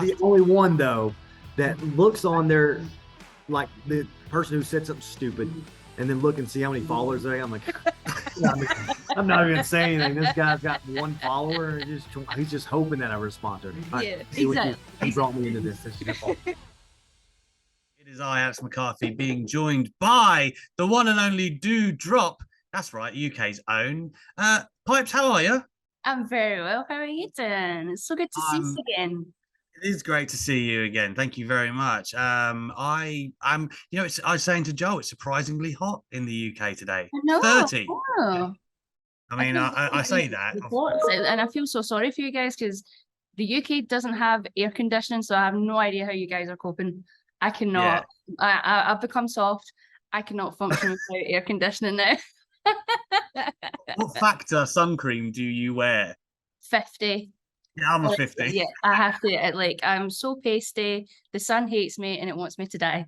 the only one though that looks on there like the person who said something stupid and then look and see how many followers they. I'm like, I'm not even saying anything. This guy's got one follower. And he's just hoping that I respond to him. Yeah, exactly. He brought me into this. This is your fault. It is I, Alex McCarthy, being joined by the one and only Doudrop. That's right, UK's own. Pipes, how are you? I'm very well. How are you doing? It's so good to see you again. It is great to see you again. Thank you very much. I was saying to Joel, it's surprisingly hot in the UK today. I know. 30. Oh. I mean, I say that. And I feel so sorry for you guys because the UK doesn't have air conditioning, so I have no idea how you guys are coping. I cannot. Yeah. I've become soft. I cannot function without air conditioning now. What factor sun cream do you wear? 50. Yeah, I'm a 50. Yeah, I have to. I'm so pasty. The sun hates me and it wants me to die.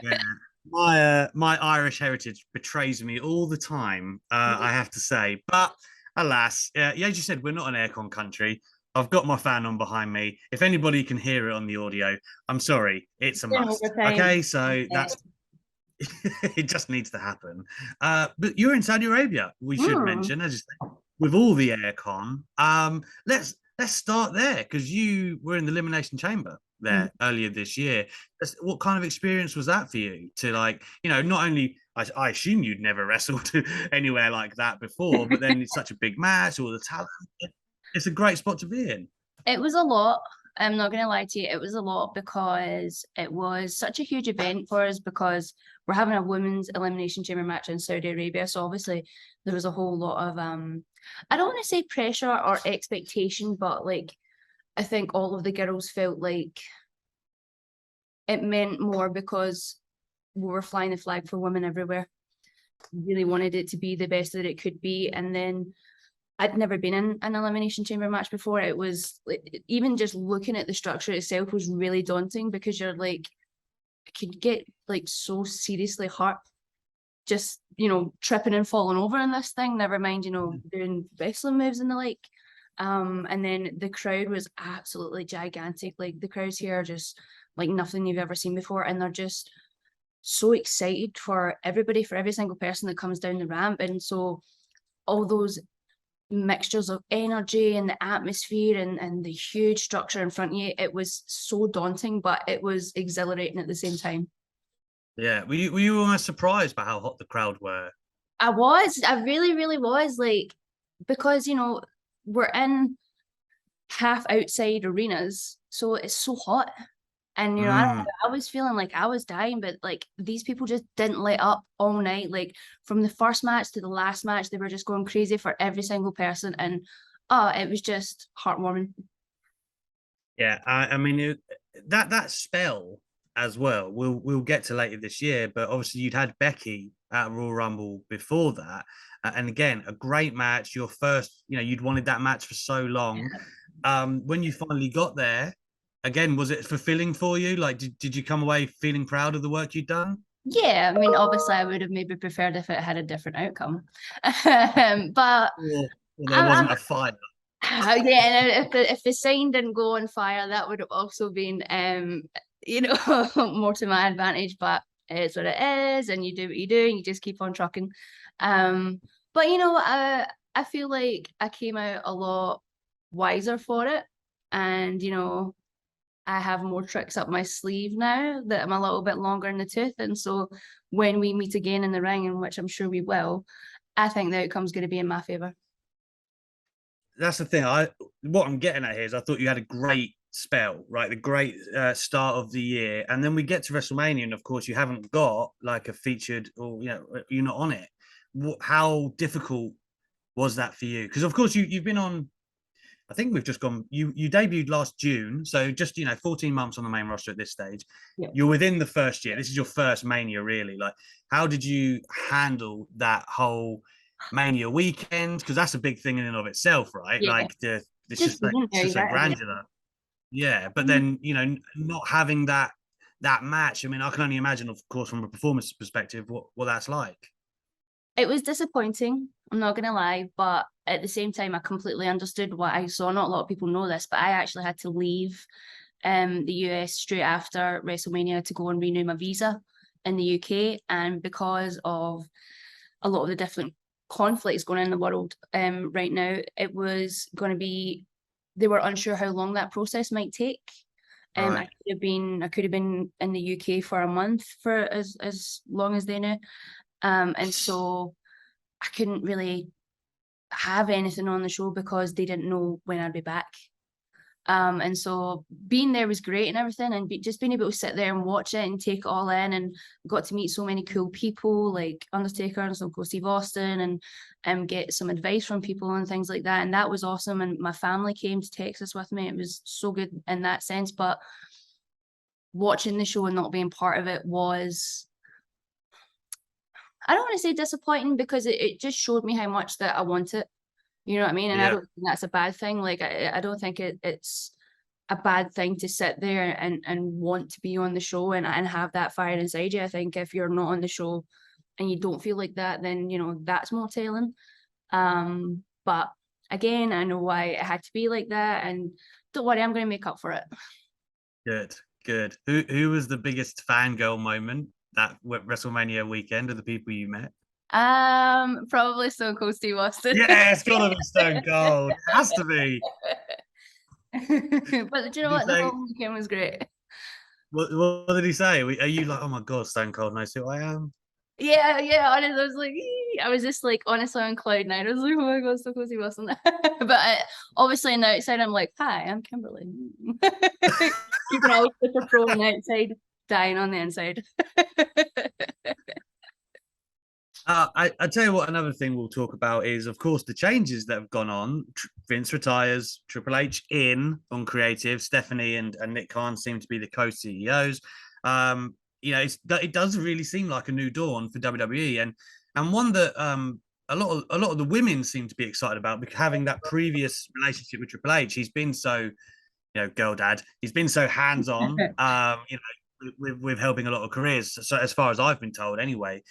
Yeah. My Irish heritage betrays me all the time, I have to say. But alas, as you said, we're not an aircon country. I've got my fan on behind me. If anybody can hear it on the audio, I'm sorry, it's a must. Okay, so that's it just needs to happen. But you're in Saudi Arabia, we should mention, as you say, with all the aircon. Let's start there because you were in the Elimination Chamber there earlier this year. What kind of experience was that for you to not only I assume you'd never wrestled anywhere like that before, but then it's such a big match, all the talent. It's a great spot to be in. It was a lot. I'm not going to lie to you. It was a lot because it was such a huge event for us because we're having a women's Elimination Chamber match in Saudi Arabia. So obviously there was a whole lot of, I don't want to say pressure or expectation, but I think all of the girls felt like it meant more because we were flying the flag for women everywhere. We really wanted it to be the best that it could be. And then I'd never been in an Elimination Chamber match before. It was even just looking at the structure itself was really daunting because you're I could get so seriously hurt just, tripping and falling over in this thing, never mind, doing wrestling moves and the like. And then the crowd was absolutely gigantic. The crowds here are just like nothing you've ever seen before. And they're just so excited for everybody, for every single person that comes down the ramp. And so all those mixtures of energy and the atmosphere and the huge structure in front of you, it was so daunting, but it was exhilarating at the same time. Yeah. Were you almost surprised by how hot the crowd were? I really, really was, because we're in half outside arenas, so it's so hot. And I was feeling like I was dying, but these people just didn't let up all night. From the first match to the last match, they were just going crazy for every single person, and it was just heartwarming. Yeah, I mean that spell as well. We'll get to later this year, but obviously you'd had Becky at Royal Rumble before that, and again a great match. Your first, you'd wanted that match for so long. When you finally got there. Again, was it fulfilling for you? Did you come away feeling proud of the work you'd done? Yeah, I mean, obviously, I would have maybe preferred if it had a different outcome. But there wasn't a fire. Yeah, and if the sign didn't go on fire, that would have also been, more to my advantage. But it's what it is, and you do what you do, and you just keep on trucking. But I feel like I came out a lot wiser for it, and I have more tricks up my sleeve now that I'm a little bit longer in the tooth. And so when we meet again in the ring, in which I'm sure we will, I think the outcome's going to be in my favor. That's the thing. What I'm getting at here is I thought you had a great spell, right? The great start of the year. And then we get to WrestleMania, and of course you haven't got a featured, or you're not on it. How difficult was that for you? Because of course you've been on, I think we've just gone, you debuted last June, so just 14 months on the main roster at this stage. Yeah. You're within the first year. This is your first Mania, really. How did you handle that whole Mania weekend? Because that's a big thing in and of itself, right? Yeah. It's just so granular. Yeah, but then not having that match. I mean, I can only imagine, of course, from a performance perspective, what that's like. It was disappointing. I'm not gonna lie, but at the same time, I completely understood what I saw. Not a lot of people know this, but I actually had to leave the US straight after WrestleMania to go and renew my visa in the UK, and because of a lot of the different conflicts going on in the world right now, it was going to be, they were unsure how long that process might take. Right. I could have been in the UK for a month for as long as they knew, and so I couldn't really have anything on the show because they didn't know when I'd be back. And so being there was great and everything, and just being able to sit there and watch it and take it all in, and got to meet so many cool people like Undertaker and Stone Cold Steve Austin, and get some advice from people and things like that. And that was awesome. And my family came to Texas with me. It was so good in that sense. But watching the show and not being part of it was, I don't want to say disappointing, because it just showed me how much that I want it. You know what I mean? And I Yeah. don't think that's a bad thing. Like, I don't think it's a bad thing to sit there and want to be on the show and have that fire inside you. I think if you're not on the show and you don't feel like that, then, you know, that's more telling. But again, I know why it had to be like that, and don't worry, I'm going to make up for it. Good, good. Who was the biggest fangirl moment that WrestleMania weekend of the people you met? Probably Stone Cold Steve Austin. Yeah, it's gotta be Stone Cold. It has to be. But do you know Did he what? The say, whole weekend was great. what did he say? Are you like, oh my God, Stone Cold knows who I am? Yeah, honestly, I was like, I was just like, honestly, on cloud nine. I was like, oh my God, so cozy, wasn't it? But obviously on the outside, I'm like, hi, I'm Kimberly. You can always put a pro on the outside, dying on the inside. I tell you what, another thing we'll talk about is, of course, the changes that have gone on. Vince retires, Triple H in on creative, Stephanie and Nick Khan seem to be the co-CEOs. You know, it does really seem like a new dawn for WWE, and one that a lot of the women seem to be excited about, because having that previous relationship with Triple H, he's been so, you know, girl dad, he's been so hands-on, you know, with helping a lot of careers. So as far as I've been told, anyway.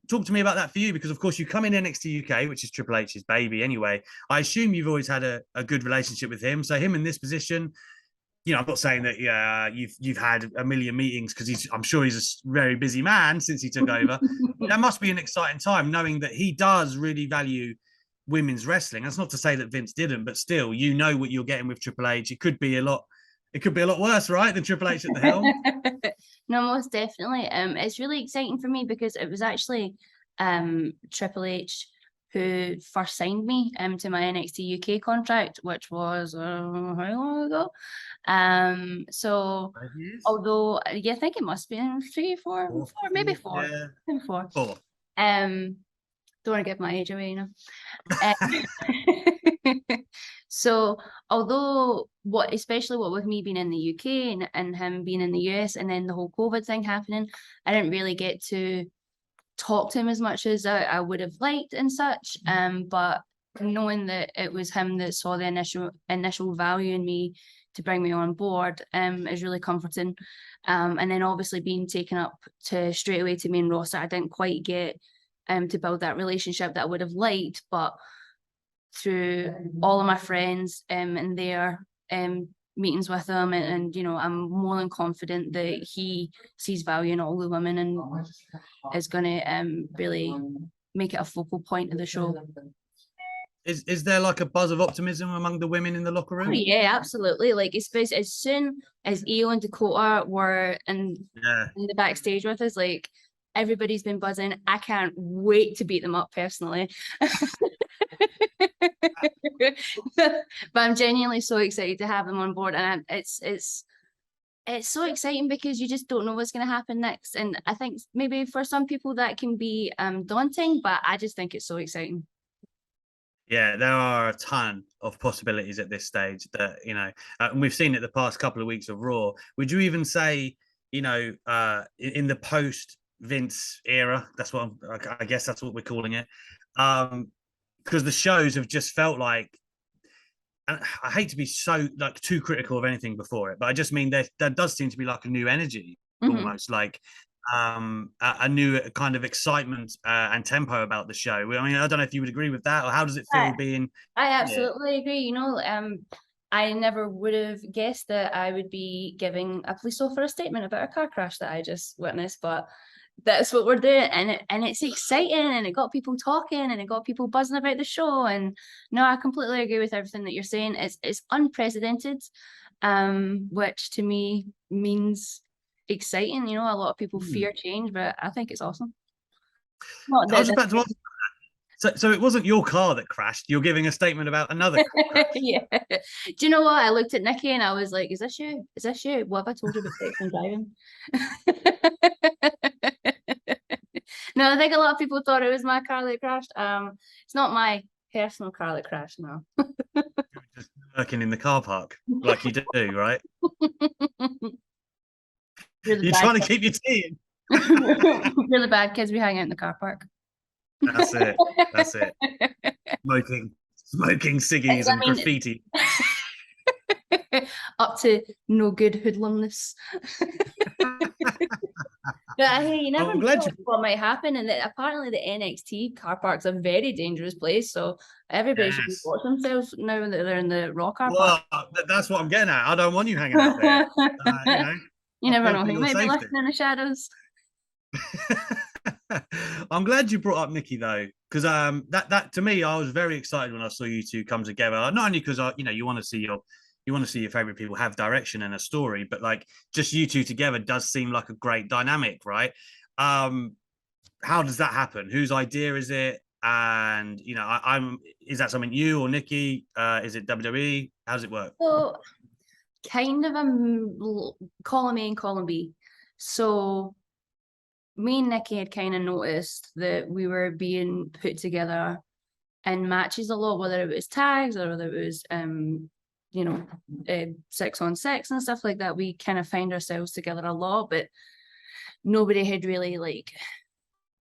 Talk to me about that for you, because of course you come in NXT UK, which is Triple H's baby anyway. I assume you've always had a good relationship with him. So him in this position, you know, I'm not saying that you've had a million meetings, because I'm sure he's a very busy man since he took over. That must be an exciting time, knowing that he does really value women's wrestling. That's not to say that Vince didn't, but still, you know what you're getting with Triple H. It could be a lot worse, right, than Triple H at the helm. No, most definitely. It's really exciting for me because it was actually Triple H who first signed me to my NXT UK contract, which was how long ago? So 5 years? although yeah, I think it must be in 3, 4, 4, maybe 4. Yeah. Maybe 4. 4. Don't want to give my age away, you know. So although especially what with me being in the UK and him being in the US, and then the whole COVID thing happening, I didn't really get to talk to him as much as I would have liked and such. But knowing that it was him that saw the initial value in me to bring me on board is really comforting. And then obviously being taken up to straight away to main roster, I didn't quite get to build that relationship that I would have liked, but through all of my friends and their meetings with him, and you know, I'm more than confident that he sees value in all the women and is going to really make it a focal point of the show. Is there like a buzz of optimism among the women in the locker room? Oh, yeah, absolutely. Like, especially as soon as Io and Dakota were in the backstage with us, like everybody's been buzzing. I can't wait to beat them up personally. But I'm genuinely so excited to have them on board, and it's so exciting because you just don't know what's going to happen next. And I think maybe for some people that can be daunting, but I just think it's so exciting. Yeah, there are a ton of possibilities at this stage that, you know, and we've seen it the past couple of weeks of Raw. Would you even say, you know, in the post Vince era, that's what I guess that's what we're calling it, because the shows have just felt like, and I hate to be so like too critical of anything before it, but I just mean there does seem to be like a new energy, almost like a new kind of excitement and tempo about the show. I mean, I don't know if you would agree with that, or how does it feel being? I absolutely agree. You know, I never would have guessed that I would be giving a police officer a statement about a car crash that I just witnessed, but that's what we're doing, and it's exciting, and it got people talking, and it got people buzzing about the show. And no, I completely agree with everything that you're saying. It's unprecedented, which to me means exciting. You know, a lot of people fear change, but I think it's awesome. Not I was that about to ask. So it wasn't your car that crashed. You're giving a statement about another crash. yeah. Do you know what? I looked at Nikki and I was like, "Is this you? Is this you? What have I told you about texting and driving?" No, I think a lot of people thought it was my car that crashed. It's not my personal car that crashed. No. Just working in the car park like you do, right? You're trying to keep your tea in. You're the bad kids. We hang out in the car park. That's it. That's it. Smoking ciggies and graffiti. Up to no good hoodlumness. But hey, you never know what might happen. And apparently the NXT car park's a very dangerous place. So everybody should watch themselves now that they're in the Raw car park. Well, that's what I'm getting at. I don't want you hanging out there. You never know. He might be lurking in the shadows. I'm glad you brought up Nikki though, because that to me, I was very excited when I saw you two come together. Not only because you want to see your favorite people have direction and a story, but like just you two together does seem like a great dynamic, right? How does that happen? Whose idea is it? And is that something you or Nikki? Is it WWE? How does it work? So kind of a column A and column B. So me and Nikki had kind of noticed that we were being put together in matches a lot, whether it was tags or whether it was 6-on-6 and stuff like that. We kind of find ourselves together a lot, but nobody had really like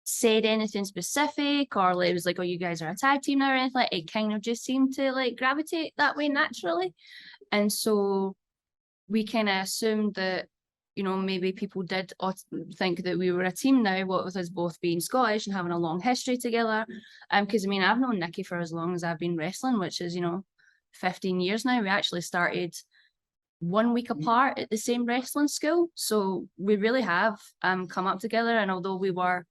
said anything specific, or like, it was like, oh, you guys are a tag team now or anything. Like, it kind of just seemed to like gravitate that way naturally. And so we kind of assumed that, maybe people did think that we were a team now, what with us both being Scottish and having a long history together. Because I've known Nikki for as long as I've been wrestling, which is 15 years now. We actually started 1 week apart at the same wrestling school, so we really have come up together. And although we were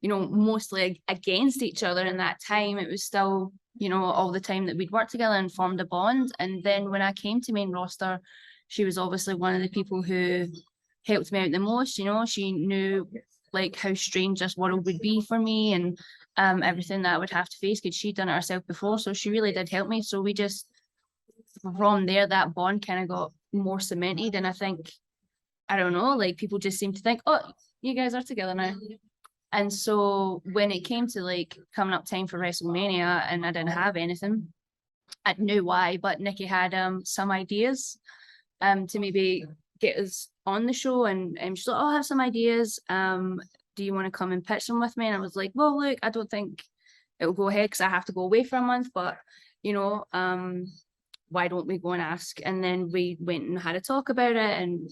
mostly against each other in that time, it was still all the time that we'd worked together and formed a bond. And then when I came to main roster, she was obviously one of the people who helped me out the most. She knew like how strange this world would be for me, and everything that I would have to face, because she'd done it herself before. So she really did help me. So we just, from there, that bond kind of got more cemented. And I think, I don't know, like people just seem to think, oh, you guys are together now. And so when it came to like coming up time for WrestleMania and I didn't have anything, I knew why, but Nikki had some ideas to maybe get us on the show, and she's like, oh, I have some ideas. Do you want to come and pitch them with me? And I was like, well, look, I don't think it will go ahead because I have to go away for a month, but why don't we go and ask? And then we went and had a talk about it, and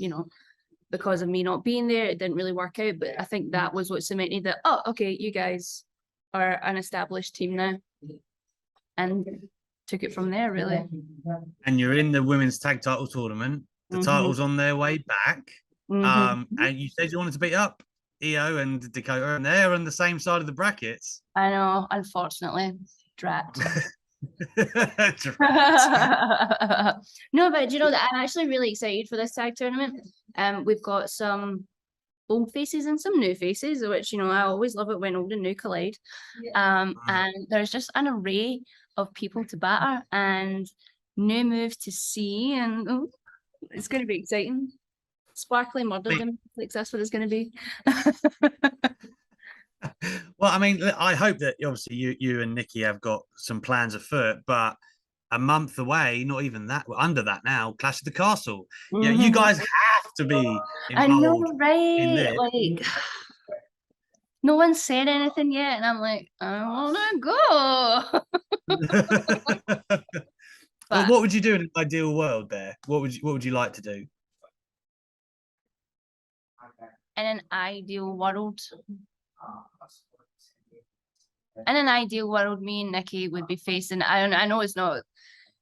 because of me not being there, it didn't really work out. But I think that was what cemented that, oh, okay, you guys are an established team now, and took it from there, really. And you're in the women's tag title tournament. The title's on their way back. And you said you wanted to beat up Io and Dakota, and they're on the same side of the brackets. I know, unfortunately. Drat. No, but that I'm actually really excited for this tag tournament. We've got some old faces and some new faces, which I always love it when old and new collide. And there's just an array of people to batter and new moves to see, and it's going to be exciting. Sparkly murder like that's what it's going to be. Well, I mean, I hope that obviously you and Nikki have got some plans afoot, but a month away, not even that, we're under that now, Clash of the Castle. Yeah, you guys have to be involved. I know, right? Like, no one said anything yet, and I'm like, I want to go. Well, what would you do in an ideal world there? What would you like to do? in an ideal world, me and Nikki would be facing. I know it's not.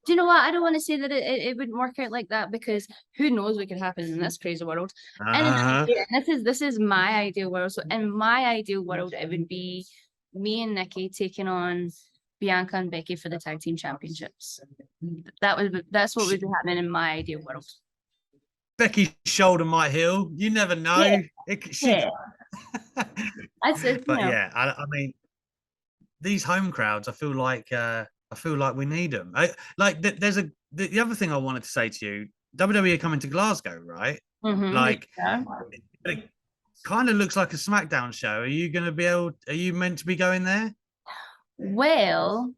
Do you know what? I don't want to say that it wouldn't work out like that, because who knows what could happen in this crazy world. And this is my ideal world. So in my ideal world, it would be me and Nikki taking on Bianca and Becky for the tag team championships. That's what would be happening in my ideal world. Becky's shoulder might heal. You never know. Yeah. Yeah, I mean, these home crowds, I feel like we need them. The other thing I wanted to say to you, WWE are coming to Glasgow, right? Like, it kind of looks like a SmackDown show. Are you meant to be going there? Well,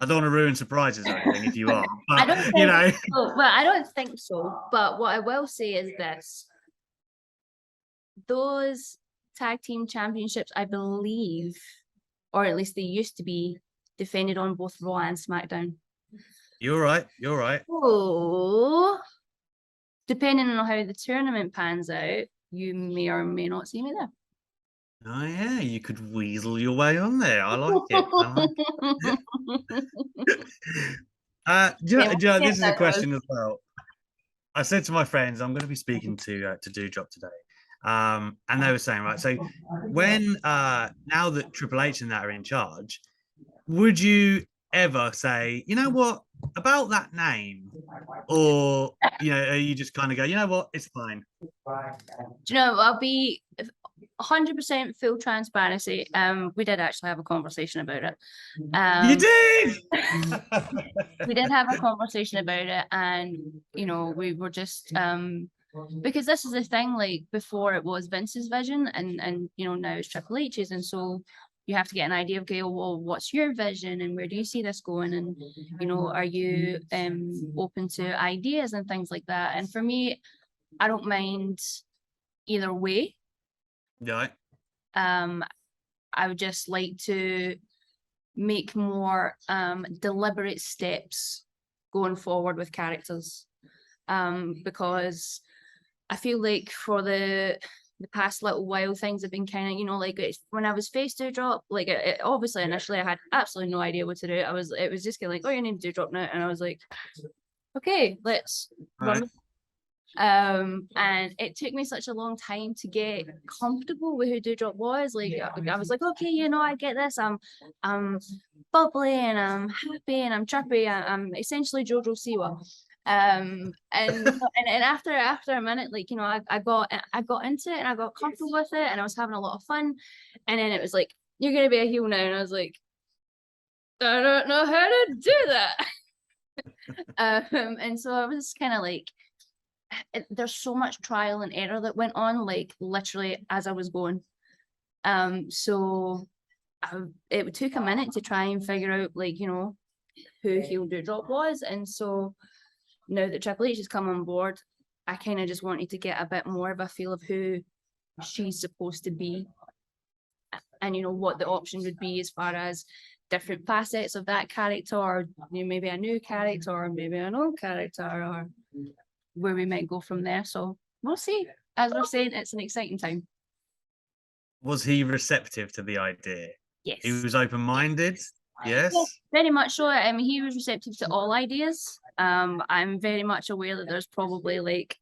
I don't want to ruin surprises or anything if you are. But, I don't think so. Well, I don't think so. But what I will say is this: those tag team championships, I believe, or at least they used to be, defended on both Raw and SmackDown. You're right. So, depending on how the tournament pans out, you may or may not see me there. Oh yeah, you could weasel your way on there. I like it. This is a question as well. I said to my friends, I'm going to be speaking to Doudrop today, and they were saying, right, so when now that Triple H and that are in charge, would you ever say, you know what, about that name, or are you just kind of go, you know what, it's fine? Do you know, I'll be 100% full transparency. We did actually have a conversation about it. You did. We did have a conversation about it, and we were just because this is the thing. Like, before it was Vince's vision, and now it's Triple H's, and so you have to get an idea of, okay, well, what's your vision and where do you see this going, and are you open to ideas and things like that. And for me, I don't mind either way. Yeah. I would just like to make more deliberate steps going forward with characters, because I feel like for the past little while, things have been kind of, like, when I was faced Doudrop, like, obviously initially I had absolutely no idea what to do. It was just kind of like, oh, your name's Doudrop now, and I was like, okay, let's run. And it took me such a long time to get comfortable with who Doudrop was. Like, I was like, okay, I get this. I'm bubbly and I'm happy and I'm chirpy. I'm essentially Jojo Siwa. And after a minute, like, I got into it and I got comfortable with it and I was having a lot of fun. And then it was like, you're gonna be a heel now, and I was like, I don't know how to do that. And so I was kind of like, there's so much trial and error that went on, like, literally as I was going. So it took a minute to try and figure out, like, who heel Doudrop was. And so now that Triple H has come on board, I kind of just wanted to get a bit more of a feel of who she's supposed to be, and what the option would be as far as different facets of that character, or maybe a new character, or maybe an old character, or where we might go from there. So we'll see. As we're saying, it's an exciting time. Was he receptive to the idea? Yes. He was open-minded? Yes? Yeah, very much so. I mean, he was receptive to all ideas. I'm very much aware that there's probably, like,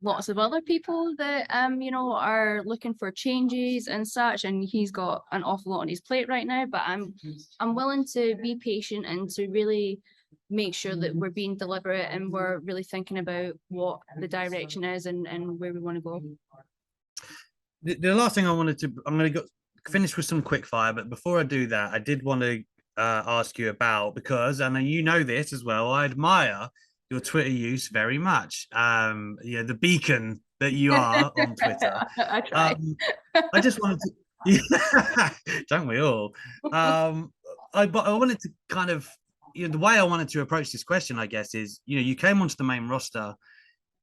lots of other people that are looking for changes and such, and he's got an awful lot on his plate right now, but I'm willing to be patient and to really make sure that we're being deliberate and we're really thinking about what the direction is and where we want to go. The last thing I'm going to finish with some quick fire, but before I do that, I did want to ask you about, because I know you know this as well, I admire your Twitter use very much. The beacon that you are on Twitter. I try. I just wanted to, don't we all? I wanted to kind of, the way I wanted to approach this question, I guess, is, you came onto the main roster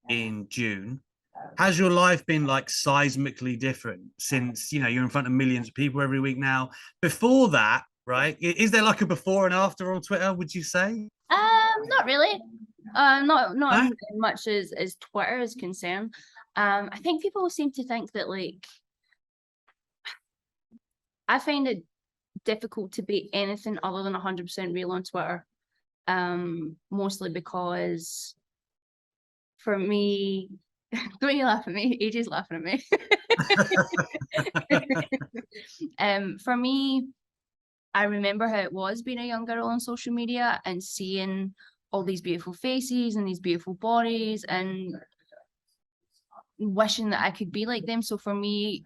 in June. Has your life been, like, seismically different since, you're in front of millions of people every week now? Before that, right? Is there like a before and after on Twitter, would you say? Not really. Not as much as Twitter is concerned. I think people seem to think that, like, I find it difficult to be anything other than 100% real on Twitter. Mostly because for me, don't you laugh at me? AJ's laughing at me. For me, I remember how it was being a young girl on social media and seeing all these beautiful faces and these beautiful bodies and wishing that I could be like them. So for me,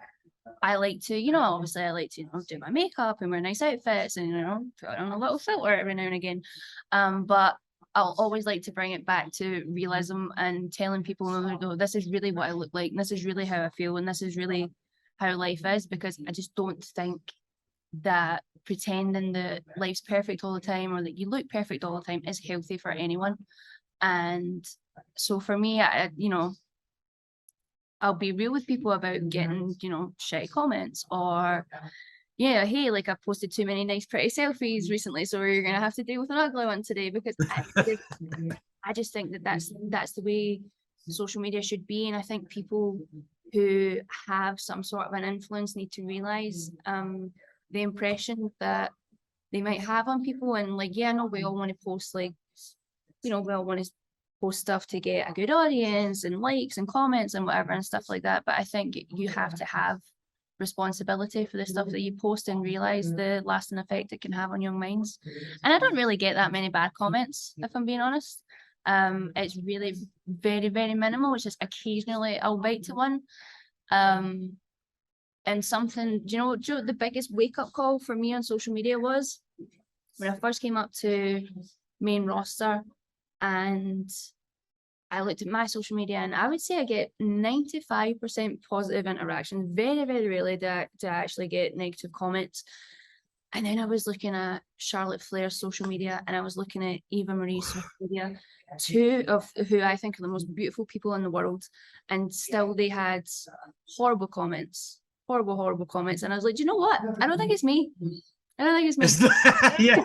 I like to, obviously I like to, do my makeup and wear nice outfits and, put on a little filter every now and again. But I'll always like to bring it back to realism and telling people, no, this is really what I look like. And this is really how I feel. And this is really how life is, because I just don't think that pretending that life's perfect all the time or that you look perfect all the time is healthy for anyone. And so for me, I'll be real with people about getting, shitty comments or, yeah, hey, like I posted too many nice pretty selfies recently, so you're gonna have to deal with an ugly one today, because I just think that that's the way social media should be. And I think people who have some sort of an influence need to realize the impression that they might have on people. And like, yeah, no, we all want to post, like, we all want to post stuff to get a good audience and likes and comments and whatever and stuff like that. But I think you have to have responsibility for the stuff that you post and realize the lasting effect it can have on young minds. And I don't really get that many bad comments, if I'm being honest. It's really very, very minimal. It's just occasionally I'll bite to one. And something, do you know what the biggest wake-up call for me on social media was? When I first came up to main roster and I looked at my social media, and I would say I get 95% positive interaction. Very, very rarely do I actually get negative comments. And then I was looking at Charlotte Flair's social media, and I was looking at Eva Marie's social media, two of who I think are the most beautiful people in the world, and still they had horrible comments. Horrible comments. And I was like, do you know what? I don't think it's me. I don't think it's me. Yeah.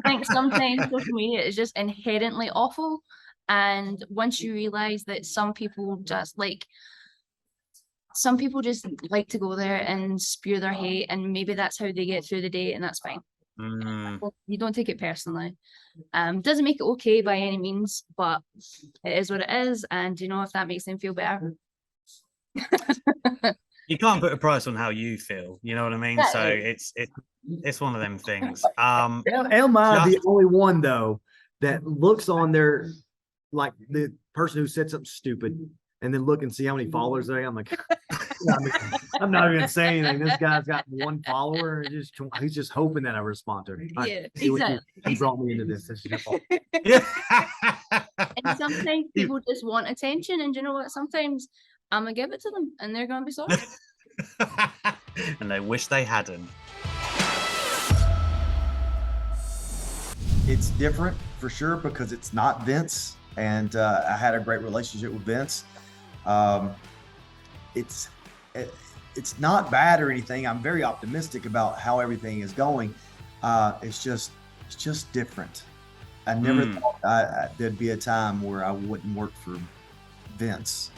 I think sometimes social media is just inherently awful. And once you realize that some people just like to go there and spew their hate, and maybe that's how they get through the day, and that's fine. You don't take it personally. Doesn't make it okay by any means, but it is what it is. And if that makes them feel better. You can't put a price on how you feel, you know what I mean? So it's one of them things. Am I the only one though that looks on there like the person who said something stupid and then look and see how many followers they have? I'm like, I'm not even saying anything. This guy's got one follower. He's just hoping that I respond to him. Yeah, exactly. He brought me into this. This is your fault. Yeah. And sometimes people just want attention, and you know what? Sometimes I'm gonna give it to them, and they're gonna be sorry. And they wish they hadn't. It's different for sure because it's not Vince, and I had a great relationship with Vince. It's not bad or anything. I'm very optimistic about how everything is going. It's just different. I never thought there'd be a time where I wouldn't work for Vince.